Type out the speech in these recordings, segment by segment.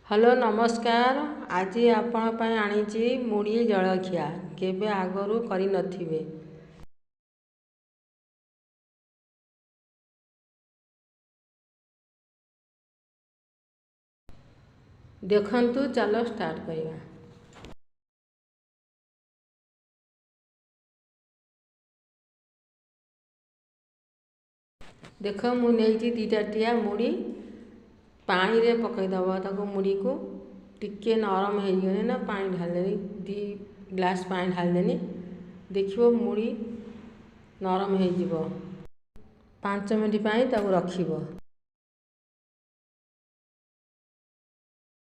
Hello नमस्कार। आज आपण ପାଇଁ आनीची मुड़ी जलखिया केबे आगरू करी नथिबे। देखंतु चलो स्टार्ट करिया। देख मु नेइची दीटा टिया मुड़ी पानी रे पकई दबो ताको मुड़ी को टिके नरम हो गने ना पानी ढाल देनी 2 ग्लास पानी ढाल देनी। देखियो मुड़ी नरम हो जिवो 5 मिनट पाई ताको रखिबो।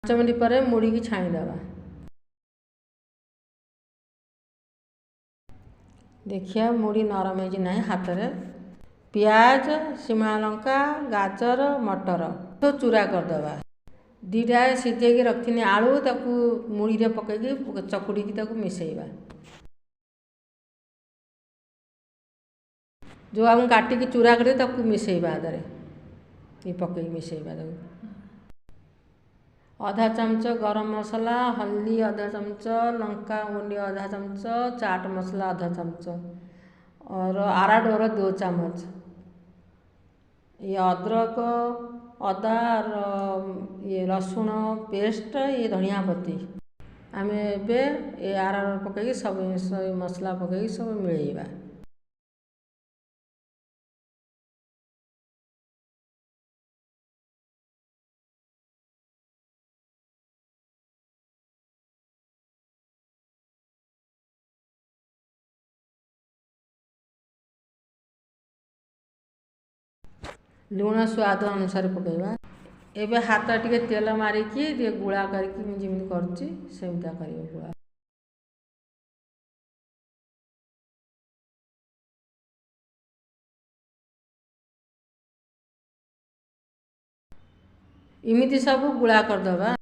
5 मिनट पर मुड़ी की छाणी दबा। देखिया मुड़ी नरम हो ना हाथ रे प्याज शिमला लंका गाजर मटर तो चूरा करदबा। दीटा सीझे रखी आलू ताकू मुड़ी रे पकईकी चकुड़ी ताकू मिसैबा। जो हम काटिकी चूरा कर ताकू मिसैबा आदरे ये पकई मिसैबा। आधा चमच गरम मसला हल्दी आधा चमच लंका गुंडी आधा चमच चाट मसला आधा चमच और आराडोर 2 चम्मच ये अदरक अदा और ये रसुण पेस्ट ये धनिया पत्ती आम ए आराडोर पकई सब मसला पकई सब मिलैबा। लुण स्वाद अनुसार पकईबा। एबे हाथ टिके तेल मारिकी गुड़ा करके जमी करची सेमता करियो गुड़ा। इमिति सब गुड़ा करदबा।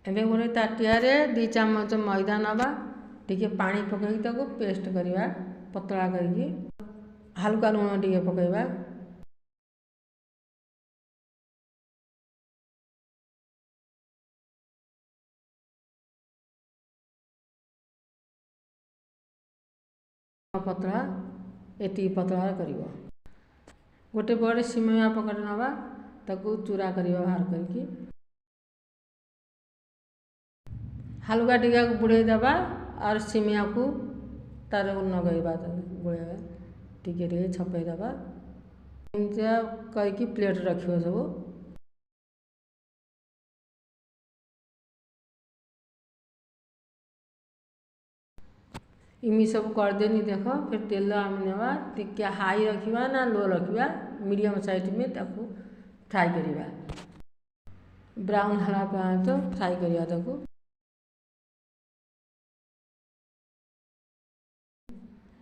एबे गोटे ताटिया रे 2 चम्मच मैदा नबा टिके पानी पकई ताको पेस्ट करवा पतला करके हल्का लुण टिके पकईबा। पतला एति पतला करिवो। गोटे बड़े सिमया पकड़ नबा ताकू चूरा करिवो बाहर करके हल्का टिका बुड़े दबा और सिमया को तार नगैबा गोलेबा टिके टिके छपे दबा। एमतिया करके प्लेट रखियो सब। इमी सब कर देनी देख फिर तेल आम नेबा टिके हाई रखिबा ना लो रखिबा मीडियम साइज में ताकू फ्राई करिबा। ब्राउन हला तो फ्राई करिया ताकू।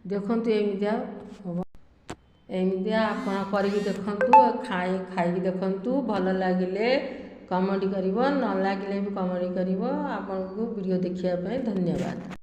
देखंतु एमितिया हम एमितिया आपण करिक देखंतु खाई देखंतु भल लागिले कमेंट करिवो न लागिले भी कमेंट करिवो। आपन को वीडियो देखिया पय धन्यवाद।